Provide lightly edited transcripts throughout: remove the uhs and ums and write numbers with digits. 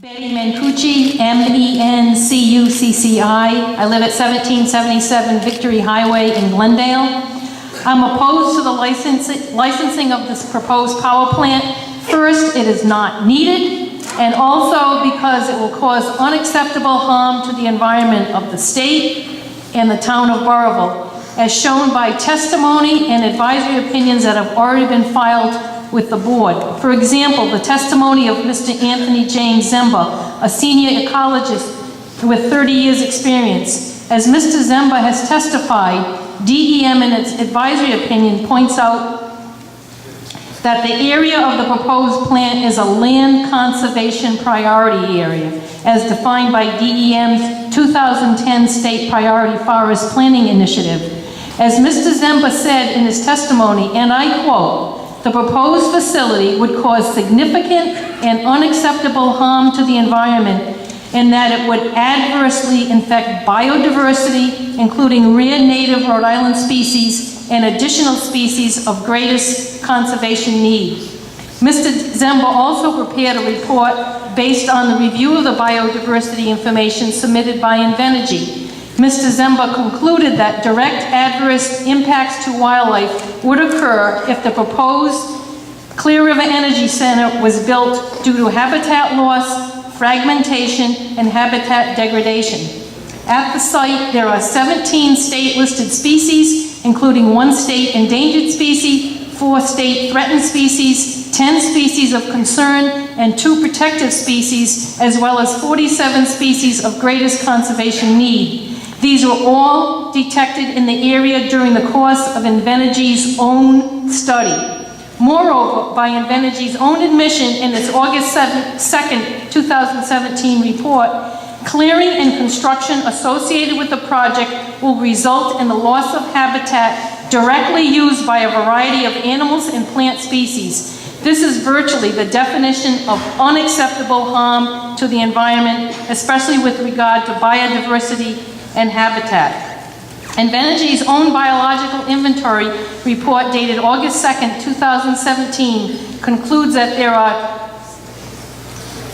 Betty Mencucci, Mencucci. I live at 1777 Victory Highway in Glendale. I'm opposed to the licensing of this proposed power plant. First, it is not needed, and also because it will cause unacceptable harm to the environment of the state and the town of Burrillville, as shown by testimony and advisory opinions that have already been filed with the board. For example, the testimony of Mr. Anthony James Samba, a senior ecologist with 30 years experience. As Mr. Samba has testified, DEM in its advisory opinion points out that the area of the proposed plant is a land conservation priority area, as defined by DEM's 2010 State Priority Forest Planning Initiative. As Mr. Samba said in his testimony, and I quote, "The proposed facility would cause significant and unacceptable harm to the environment in that it would adversely affect biodiversity, including rare native Rhode Island species and additional species of greatest conservation need." Mr. Samba also prepared a report based on the review of the biodiversity information submitted by Endangered. Mr. Samba concluded that direct adverse impacts to wildlife would occur if the proposed Clear River Energy Center was built due to habitat loss, fragmentation, and habitat degradation. At the site, there are 17 state-listed species, including 1 state endangered species, 4 state threatened species, 10 species of concern, and 2 protective species, as well as 47 species of greatest conservation need. These were all detected in the area during the course of Endangered's own study. Moreover, by Endangered's own admission in its August 2nd, 2017 report, clearing and construction associated with the project will result in the loss of habitat directly used by a variety of animals and plant species. This is virtually the definition of unacceptable harm to the environment, especially with regard to biodiversity and habitat. Endangered's own biological inventory report dated August 2nd, 2017 concludes that there are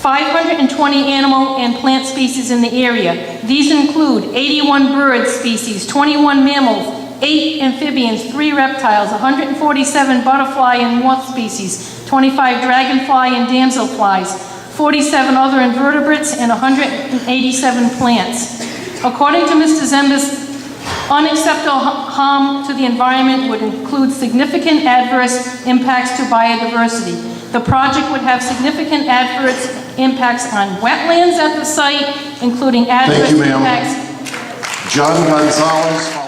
520 animal and plant species in the area. These include 81 bird species, 21 mammals, 8 amphibians, 3 reptiles, 147 butterfly and moth species, 25 dragonfly and damselflies, 47 other invertebrates, and 187 plants. According to Mr. Samba's unacceptable harm to the environment would include significant adverse impacts to biodiversity. The project would have significant adverse impacts on wetlands at the site, including adverse impacts. John Gonzalez.